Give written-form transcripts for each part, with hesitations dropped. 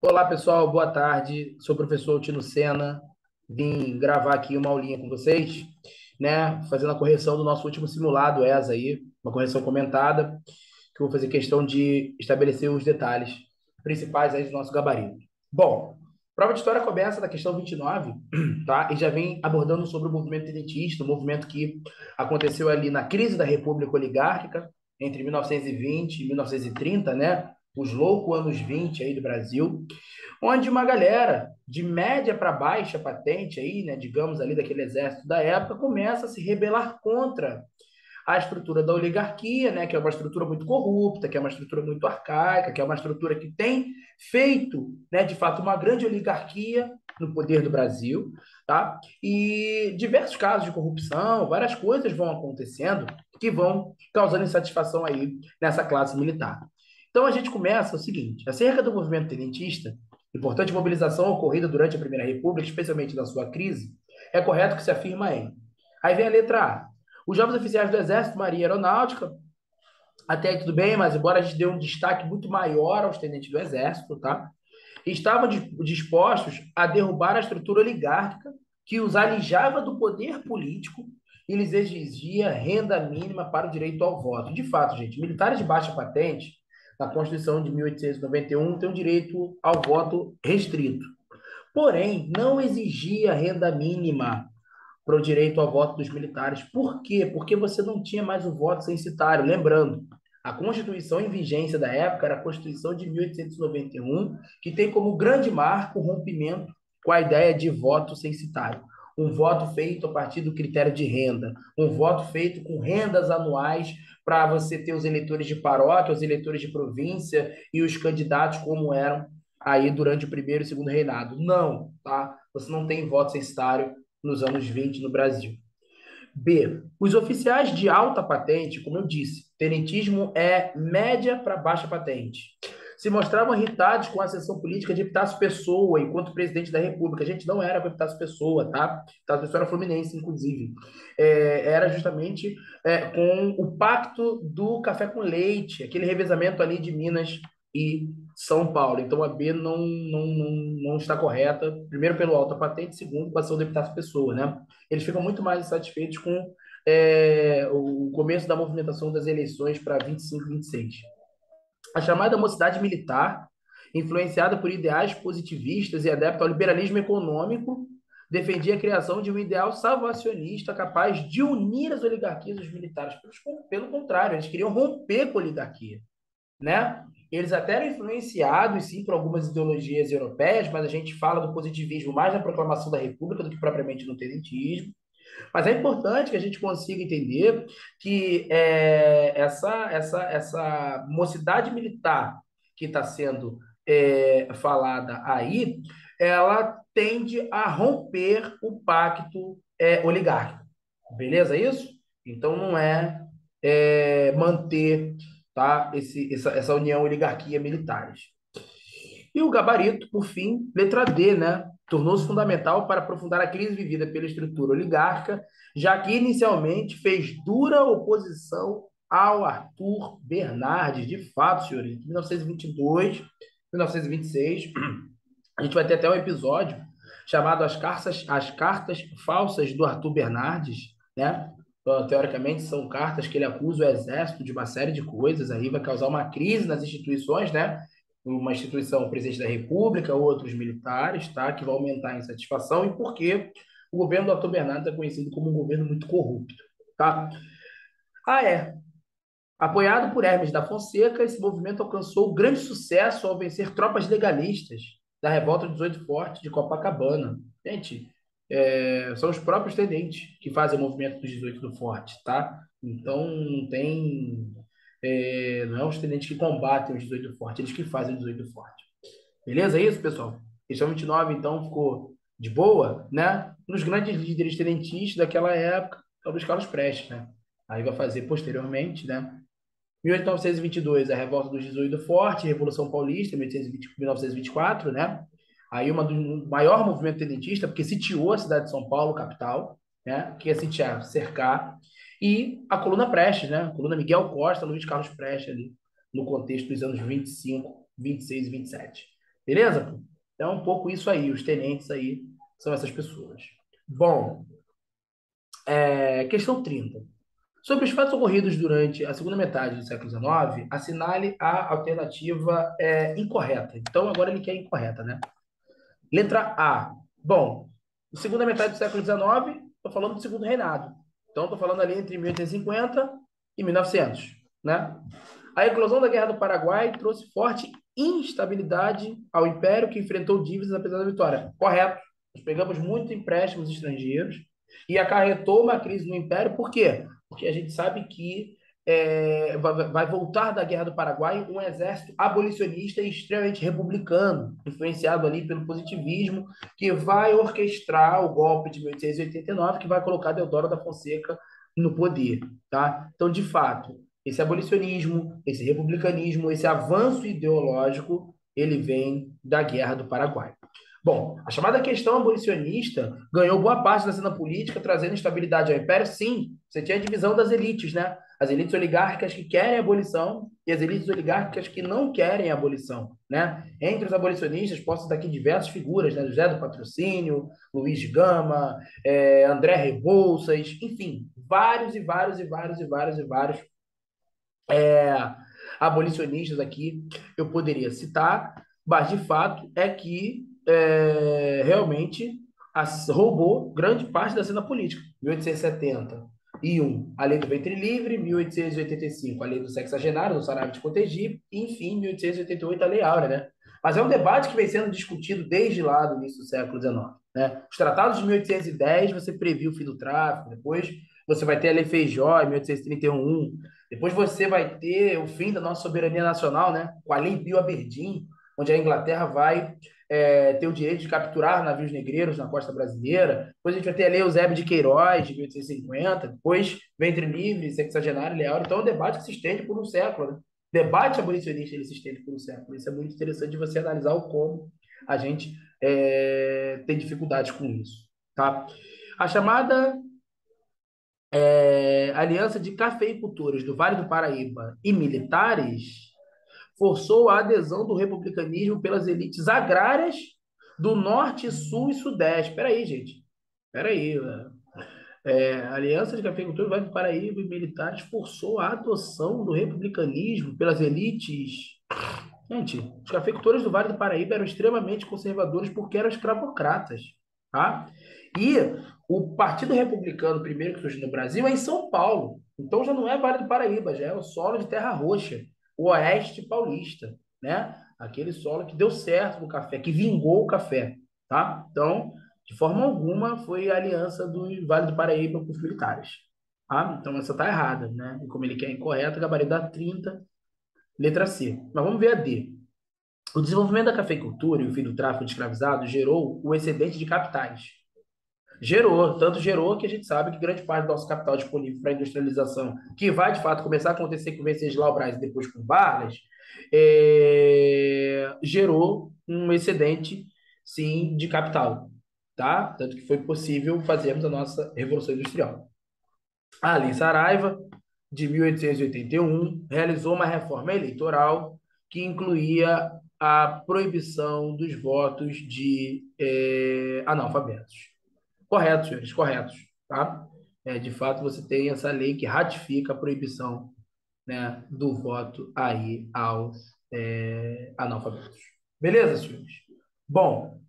Olá, pessoal, boa tarde. Sou o professor Tino Sena. Vim gravar aqui uma aulinha com vocês, né? Fazendo a correção do nosso último simulado ESA aí, uma correção comentada, que eu vou fazer questão de estabelecer os detalhes principais aí do nosso gabarito. Bom, a prova de história começa da questão 29, tá? E já vem abordando sobre o movimento tenentista, o movimento que aconteceu ali na crise da República Oligárquica, entre 1920 e 1930, né? Os loucos anos 20 aí do Brasil, onde uma galera de média para baixa patente aí, né, digamos ali daquele exército da época, começa a se rebelar contra a estrutura da oligarquia, né, que é uma estrutura muito corrupta, que é uma estrutura muito arcaica, que é uma estrutura que tem feito, né, de fato, uma grande oligarquia no poder do Brasil, tá? E diversos casos de corrupção, várias coisas vão acontecendo que vão causando insatisfação aí nessa classe militar. Então a gente começa o seguinte: acerca do movimento tenentista, importante mobilização ocorrida durante a Primeira República, especialmente na sua crise, é correto que se afirma em. Aí vem a letra A. Os jovens oficiais do Exército, Marinha e Aeronáutica, até aí tudo bem, mas embora a gente dê um destaque muito maior aos tenentes do Exército, tá? Estavam dispostos a derrubar a estrutura oligárquica que os alijava do poder político e lhes exigia renda mínima para o direito ao voto. De fato, gente, militares de baixa patente, na Constituição de 1891, têm o direito ao voto restrito. Porém, não exigia renda mínima para o direito ao voto dos militares. Por quê? Porque você não tinha mais o voto censitário. Lembrando, a Constituição em vigência da época era a Constituição de 1891, que tem como grande marco o rompimento com a ideia de voto censitário. Um voto feito a partir do critério de renda, um voto feito com rendas anuais para você ter os eleitores de paróquia, os eleitores de província e os candidatos como eram aí durante o primeiro e segundo reinado. Não, tá? Você não tem voto censitário nos anos 20 no Brasil. B. Os oficiais de alta patente, como eu disse, tenentismo é média para baixa patente, se mostravam irritados com a ascensão política de Epitácio Pessoa enquanto presidente da República. A gente não era com Epitácio Pessoa, tá? Epitácio Pessoa era fluminense, inclusive. Era justamente com o pacto do café com leite, aquele revezamento ali de Minas e São Paulo. Então a B não está correta, primeiro pelo alta patente, segundo, passou do Epitácio Pessoa, né? Eles ficam muito mais satisfeitos com o começo da movimentação das eleições para 25 e 26. A chamada mocidade militar, influenciada por ideais positivistas e adepta ao liberalismo econômico, defendia a criação de um ideal salvacionista capaz de unir as oligarquias dos militares. Pelo contrário, eles queriam romper com a oligarquia, né? Eles até eram influenciados, sim, por algumas ideologias europeias, mas a gente fala do positivismo mais na proclamação da República do que propriamente no tenentismo. Mas é importante que a gente consiga entender que essa mocidade militar que está sendo falada aí, ela tende a romper o pacto oligárquico. Beleza isso? Então não manter, tá, essa união oligarquia militares. E o gabarito, por fim, letra D, né? Tornou-se fundamental para aprofundar a crise vivida pela estrutura oligárquica, já que inicialmente fez dura oposição ao Arthur Bernardes. De fato, senhores, em 1922, 1926, a gente vai ter até um episódio chamado As Cartas Falsas do Arthur Bernardes, né? Então, teoricamente, são cartas que ele acusa o exército de uma série de coisas, aí vai causar uma crise nas instituições, né? Uma instituição, o presidente da República, outros militares, tá? Que vai aumentar a insatisfação, e por quê? O governo do Arthur Bernardes é conhecido como um governo muito corrupto, tá? Ah, é. Apoiado por Hermes da Fonseca, esse movimento alcançou grande sucesso ao vencer tropas legalistas da revolta dos Oito Fortes de Copacabana. Gente, são os próprios tenentes que fazem o movimento dos 18 do Forte, tá? Então, não tem. Não é os tenentes que combatem os 18 do Forte, eles que fazem os 18 do Forte. Beleza? É isso, pessoal? Questão 29, então, ficou de boa, né? Um dos grandes líderes tenentistas daquela época é o Luiz Carlos Prestes, né? Aí vai fazer posteriormente, né? 1922, a revolta dos 18 do Forte, Revolução Paulista, 1924, né? Aí o maior movimento tenentista, porque sitiou a cidade de São Paulo, capital, né? Que ia sitiar, cercar. E a coluna Prestes, né? A coluna Miguel Costa, Luiz Carlos Prestes ali, no contexto dos anos 25, 26 e 27. Beleza? É um pouco isso aí, os tenentes aí são essas pessoas. Bom, questão 30. Sobre os fatos ocorridos durante a segunda metade do século XIX, assinale a alternativa incorreta. Então, agora ele quer incorreta, né? Letra A. Bom, segunda metade do século XIX, estou falando do segundo reinado. Então, estou falando ali entre 1850 e 1900, né? A eclosão da Guerra do Paraguai trouxe forte instabilidade ao império que enfrentou dívidas apesar da vitória. Correto. Nós pegamos muitos empréstimos estrangeiros e acarretou uma crise no império. Por quê? Porque a gente sabe que vai voltar da Guerra do Paraguai um exército abolicionista e extremamente republicano, influenciado ali pelo positivismo, que vai orquestrar o golpe de 1889, que vai colocar Deodoro da Fonseca no poder. Tá? Então, de fato, esse abolicionismo, esse republicanismo, esse avanço ideológico, ele vem da Guerra do Paraguai. Bom, a chamada questão abolicionista ganhou boa parte da cena política, trazendo estabilidade ao império. Sim, você tinha a divisão das elites, né? As elites oligárquicas que querem a abolição e as elites oligárquicas que não querem a abolição, né? Entre os abolicionistas, posso citar aqui diversas figuras, né? José do Patrocínio, Luiz de Gama, André Rebouças, enfim, vários e vários e vários e vários e vários é, abolicionistas aqui eu poderia citar, mas de fato é que realmente roubou grande parte da cena política. 1871, a lei do ventre livre, 1885, a lei do sexagenário, do Saraiva de Cotegipe, e, enfim, 1888, a lei Áurea, né? Mas é um debate que vem sendo discutido desde lá do início do século XIX, né? Os tratados de 1810, você previu o fim do tráfico, depois você vai ter a Lei Feijó, em 1831, depois você vai ter o fim da nossa soberania nacional, né? Com a Lei Bill Aberdeen, onde a Inglaterra vai ter o direito de capturar navios negreiros na costa brasileira. Depois a gente vai ter a Lei Eusébio de Queiroz, de 1850. Depois Ventre Livre, Sexagenário, Leal. Então é um debate que se estende por um século, né? O debate abolicionista ele se estende por um século. Isso é muito interessante de você analisar o como a gente tem dificuldades com isso. Tá? A chamada Aliança de Cafeicultores do Vale do Paraíba e militares forçou a adesão do republicanismo pelas elites agrárias do Norte, Sul e Sudeste. Espera aí, gente. Espera aí. A Aliança de Cafeicultores do Vale do Paraíba e militares forçou a adoção do republicanismo pelas elites. Gente, os cafeicultores do Vale do Paraíba eram extremamente conservadores porque eram escravocratas, tá? E o Partido Republicano, primeiro que surgiu no Brasil, é em São Paulo. Então já não é Vale do Paraíba, já é o solo de terra roxa, o oeste paulista, né? Aquele solo que deu certo no café, que vingou o café, tá? Então, de forma alguma, foi a aliança do Vale do Paraíba com os militares, tá? Então essa tá errada, né? E como ele quer incorreta, gabarito dá 30, letra C. Mas vamos ver a D. O desenvolvimento da cafeicultura e o fim do tráfico de escravizados gerou o excedente de capitais. Gerou, tanto gerou que a gente sabe que grande parte do nosso capital disponível para a industrialização, que vai de fato começar a acontecer com o Venceslau Braz e depois com Vargas, gerou um excedente, sim, de capital. Tá? Tanto que foi possível fazermos a nossa Revolução Industrial. A Lei Saraiva, de 1881, realizou uma reforma eleitoral que incluía a proibição dos votos de analfabetos. Correto, senhores, corretos. Tá? De fato, você tem essa lei que ratifica a proibição, né, do voto aí aos analfabetos. Beleza, senhores? Bom,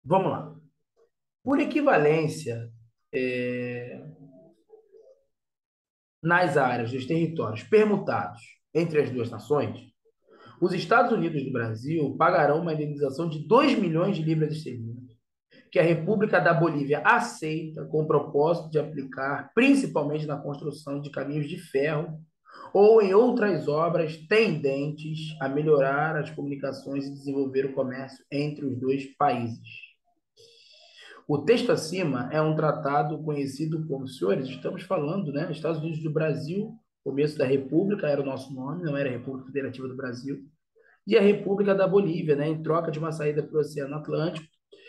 vamos lá. Por equivalência, é, nas áreas dos territórios permutados entre as duas nações, os Estados Unidos do Brasil pagarão uma indenização de 2 milhões de libras esterlinas, que a República da Bolívia aceita com o propósito de aplicar principalmente na construção de caminhos de ferro ou em outras obras tendentes a melhorar as comunicações e desenvolver o comércio entre os dois países. O texto acima é um tratado conhecido como, senhores, estamos falando, né? Estados Unidos do Brasil, começo da República era o nosso nome, não era República Federativa do Brasil, e a República da Bolívia, né? Em troca de uma saída para o Oceano Atlântico.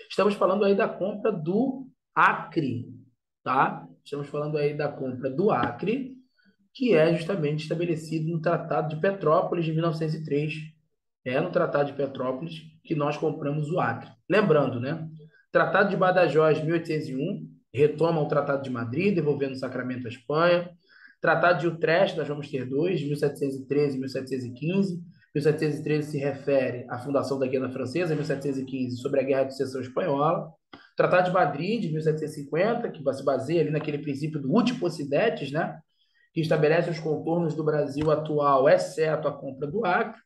Estamos falando aí da compra do Acre, tá? Estamos falando aí da compra do Acre, que é justamente estabelecido no Tratado de Petrópolis de 1903. É no Tratado de Petrópolis que nós compramos o Acre. Lembrando, né? Tratado de Badajoz, 1801, retoma o Tratado de Madrid, devolvendo o Sacramento à Espanha. Tratado de Utrecht, nós vamos ter dois, 1713 e 1715. 1713 se refere à fundação da Guiana Francesa, 1715 sobre a Guerra de Sucessão Espanhola. Tratado de Madrid, de 1750, que se baseia ali naquele princípio do uti possidetis, né? Que estabelece os contornos do Brasil atual, exceto a compra do Acre.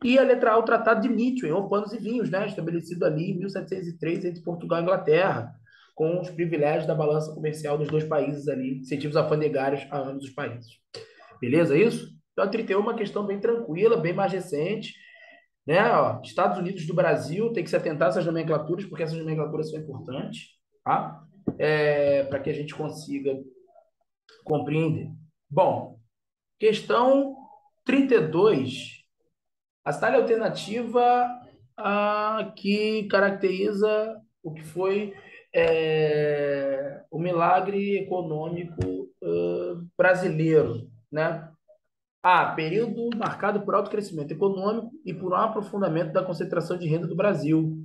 E a letra A, o Tratado de Mitchell, ou Panos e Vinhos, né? Estabelecido ali em 1703 entre Portugal e Inglaterra, com os privilégios da balança comercial dos dois países ali, incentivos alfandegários a ambos os países. Beleza isso? Então, a 31 é uma questão bem tranquila, bem mais recente, né? Ó, Estados Unidos do Brasil tem que se atentar a essas nomenclaturas, porque essas nomenclaturas são importantes, tá? Para que a gente consiga compreender. Bom, questão 32. A cidade alternativa que caracteriza o que foi o milagre econômico brasileiro, né? A. Período marcado por alto crescimento econômico e por um aprofundamento da concentração de renda do Brasil.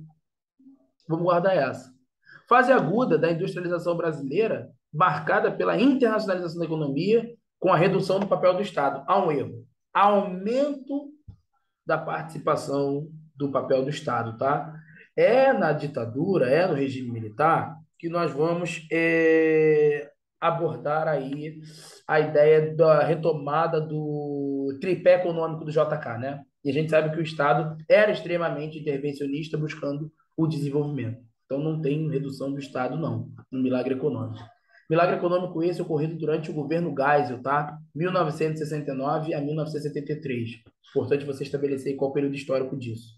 Vamos guardar essa. Fase aguda da industrialização brasileira, marcada pela internacionalização da economia, com a redução do papel do Estado. Há um erro. Aumento da participação do papel do Estado, tá? É na ditadura, é no regime militar, que nós vamos abordar aí a ideia da retomada do tripé econômico do JK, né? E a gente sabe que o Estado era extremamente intervencionista buscando o desenvolvimento. Então não tem redução do Estado, não, no milagre econômico. Milagre econômico esse ocorrido durante o governo Geisel, tá? 1969 a 1973. Importante você estabelecer qual o período histórico disso.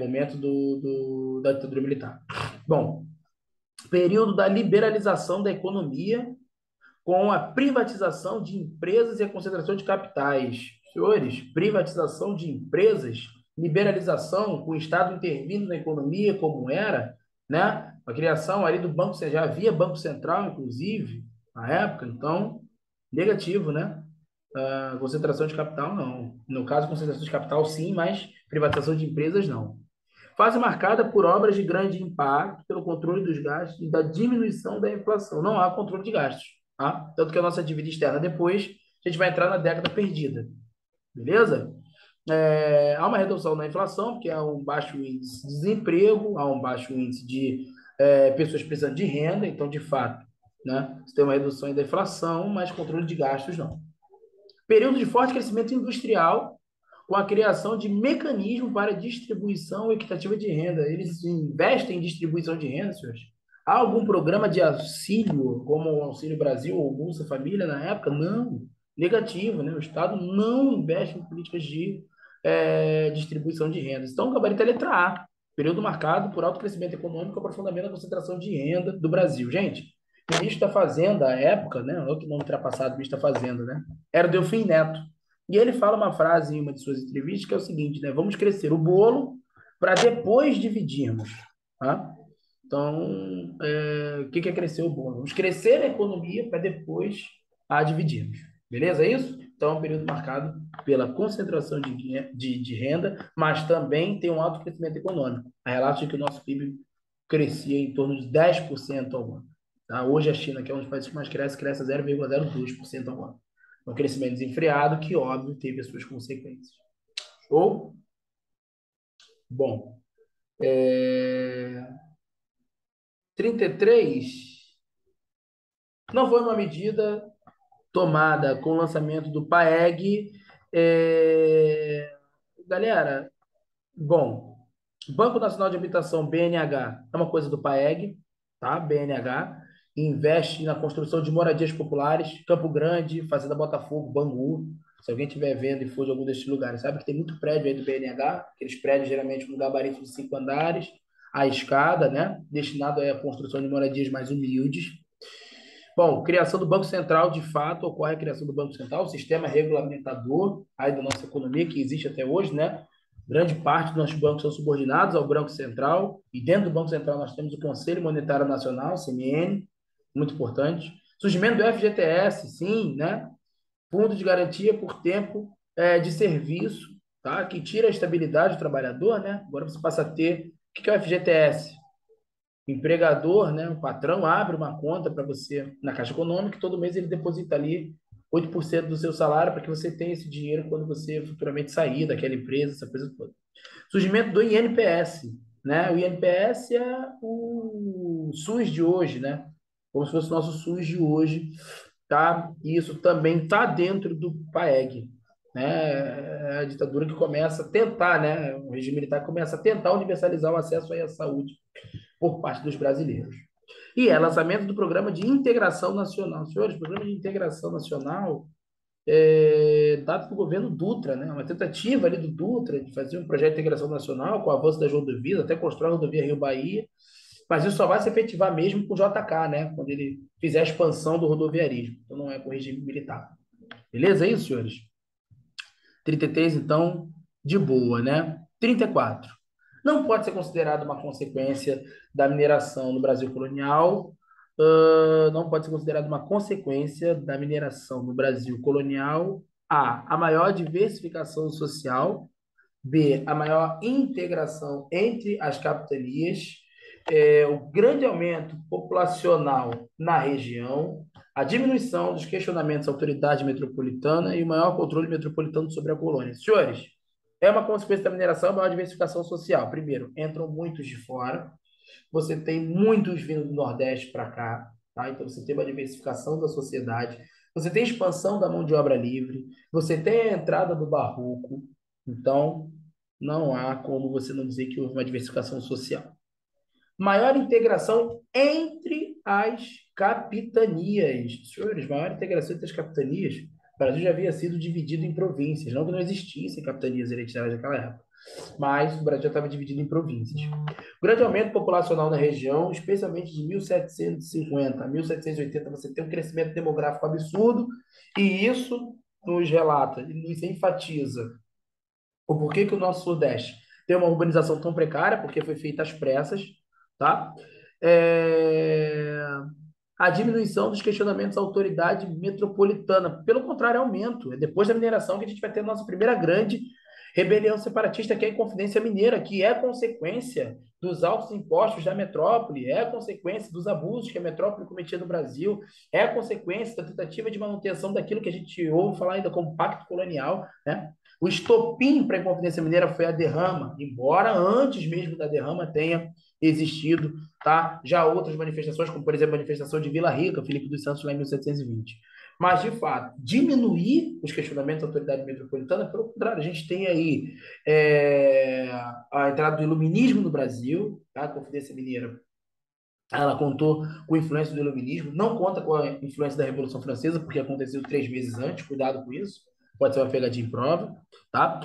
Momento da ditadura militar. Bom, período da liberalização da economia com a privatização de empresas e a concentração de capitais. Senhores, privatização de empresas, liberalização, com o Estado intervindo na economia como era, né? A criação ali do Banco Central, já havia Banco Central, inclusive, na época, então, negativo, né? Concentração de capital, não. No caso, concentração de capital, sim, mas privatização de empresas, não. Fase marcada por obras de grande impacto, pelo controle dos gastos e da diminuição da inflação. Não há controle de gastos, tá? Tanto que a nossa dívida externa depois, a gente vai entrar na década perdida, beleza? Há uma redução na inflação, porque há um baixo índice de desemprego, há um baixo índice de pessoas precisando de renda, então, de fato, né, você tem uma redução da inflação, mas controle de gastos não. Período de forte crescimento industrial, com a criação de mecanismos para distribuição equitativa de renda. Eles investem em distribuição de renda, senhores? Há algum programa de auxílio, como o Auxílio Brasil ou Bolsa Família na época? Não. Negativo, né? O Estado não investe em políticas de distribuição de rendas. Então, o gabarito é a letra A. Período marcado por alto crescimento econômico e aprofundamento da concentração de renda do Brasil. Gente, o ministro da Fazenda, à época, né? Outro nome ultrapassado, ministro da Fazenda, né? Era o Delfim Neto. E ele fala uma frase em uma de suas entrevistas que é o seguinte, né? Vamos crescer o bolo para depois dividirmos, tá? Então, o que é crescer o bolo? Vamos crescer a economia para depois dividirmos. Beleza? É isso? Então, é um período marcado pela concentração de renda, mas também tem um alto crescimento econômico. A relato de que o nosso PIB crescia em torno de 10% ao ano. Tá? Hoje, a China, que é um dos países que mais cresce, cresce a 0,02% ao ano. Um crescimento desenfreado que, óbvio, teve as suas consequências. Ou, bom, 33 não foi uma medida tomada com o lançamento do PAEG. Galera, bom, Banco Nacional de Habitação, BNH, é uma coisa do PAEG, tá? BNH investe na construção de moradias populares, Campo Grande, Fazenda Botafogo, Bangu. Se alguém estiver vendo e for de algum desses lugares, sabe que tem muito prédio aí do BNH, aqueles prédios geralmente com gabarito de 5 andares, a escada, né? Destinado à construção de moradias mais humildes. Bom, criação do Banco Central, de fato, ocorre a criação do Banco Central, o sistema regulamentador aí da nossa economia, que existe até hoje, né? Grande parte dos nossos bancos são subordinados ao Banco Central, e dentro do Banco Central nós temos o Conselho Monetário Nacional, CMN, muito importante. Surgimento do FGTS, sim, né? fundo de garantia por tempo de serviço, tá? Que tira a estabilidade do trabalhador, né? Agora você passa a ter. O que é o FGTS? O empregador, né? O patrão abre uma conta para você na Caixa Econômica e todo mês ele deposita ali 8% do seu salário para que você tenha esse dinheiro quando você futuramente sair daquela empresa, essa coisa toda. Surgimento do INPS, né? O INPS é o SUS de hoje, né? Como se fosse o nosso SUS de hoje, tá? E isso também está dentro do PAEG, né? É a ditadura que começa a tentar, né? O regime militar começa a tentar universalizar o acesso aí à saúde por parte dos brasileiros. E é lançamento do Programa de Integração Nacional. Senhores, o Programa de Integração Nacional dado pelo governo Dutra, né? Uma tentativa ali do Dutra de fazer um projeto de integração nacional com o avanço das rodovias, até constrói a rodovia Rio-Bahia, mas isso só vai se efetivar mesmo com o JK, né? Quando ele fizer a expansão do rodoviarismo. Então não é com o regime militar. Beleza? É isso, senhores? 33, então, de boa, né? 34. Não pode ser considerado uma consequência da mineração no Brasil colonial. Não pode ser considerado uma consequência da mineração no Brasil colonial. A maior diversificação social. B, a maior integração entre as capitanias, o grande aumento populacional na região, a diminuição dos questionamentos à autoridade metropolitana e o maior controle metropolitano sobre a colônia. Senhores, é uma consequência da mineração, a maior diversificação social. Primeiro, entram muitos de fora, você tem muitos vindo do Nordeste para cá, tá? Então você tem uma diversificação da sociedade, você tem expansão da mão de obra livre, você tem a entrada do barroco, então não há como você não dizer que houve uma diversificação social. Maior integração entre as capitanias. Senhores, maior integração entre as capitanias. O Brasil já havia sido dividido em províncias, não que não existissem capitanias hereditárias naquela época, mas o Brasil já estava dividido em províncias. O grande aumento populacional na região, especialmente de 1750 a 1780, você tem um crescimento demográfico absurdo, e isso nos relata, nos enfatiza o porquê que o nosso Sudeste tem uma urbanização tão precária, porque foi feita às pressas, tá? É, a diminuição dos questionamentos à autoridade metropolitana. Pelo contrário, aumento. É depois da mineração que a gente vai ter a nossa primeira grande rebelião separatista, que é a Inconfidência Mineira, que é consequência dos altos impostos da metrópole, é consequência dos abusos que a metrópole cometia no Brasil, é consequência da tentativa de manutenção daquilo que a gente ouve falar ainda como pacto colonial, né? O estopim para a Inconfidência Mineira foi a derrama, embora antes mesmo da derrama tenha existido, tá? Já outras manifestações, como por exemplo a manifestação de Vila Rica, Felipe dos Santos, lá em 1720. Mas, de fato, diminuir os questionamentos da autoridade metropolitana, pelo contrário, a gente tem aí a entrada do iluminismo no Brasil, tá? A Confidência Mineira, ela contou com a influência do iluminismo, não conta com a influência da Revolução Francesa, porque aconteceu 3 meses antes, cuidado com isso, pode ser uma pegadinha em prova, tá?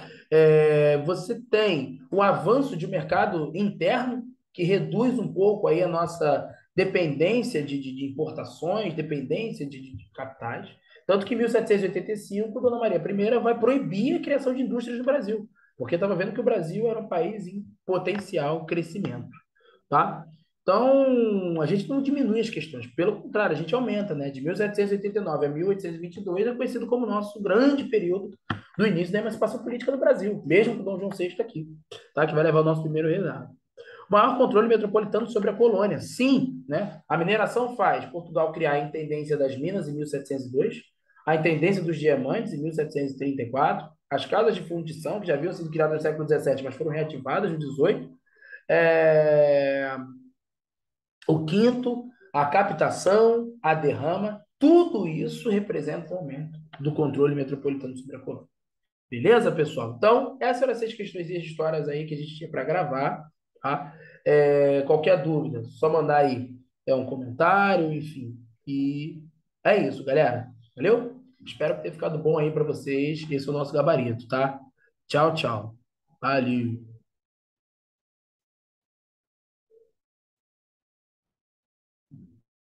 Você tem o avanço de um mercado interno, que reduz um pouco aí a nossa dependência de importações, dependência de capitais, tanto que em 1785, Dona Maria I vai proibir a criação de indústrias no Brasil, porque estava vendo que o Brasil era um país em potencial crescimento, tá? Então, a gente não diminui as questões, pelo contrário, a gente aumenta, né? De 1789 a 1822 é conhecido como nosso grande período do início da emancipação política do Brasil, mesmo com Dom João VI aqui, tá? Que vai levar o nosso primeiro reinado. O maior controle metropolitano sobre a colônia, sim, né? A mineração faz Portugal criar a Intendência das Minas em 1702, a Intendência dos Diamantes em 1734, as casas de fundição, que já haviam sido criadas no século XVII, mas foram reativadas no XVIII, é, o quinto, a captação, a derrama, tudo isso representa o aumento do controle metropolitano sobre a colônia. Beleza, pessoal? Então, essas eram as 6 questões de histórias aí que a gente tinha para gravar, tá? Qualquer dúvida, só mandar aí um comentário, enfim. E é isso, galera. Valeu? Espero ter ficado bom aí para vocês. Esse é o nosso gabarito, tá? Tchau, tchau. Valeu.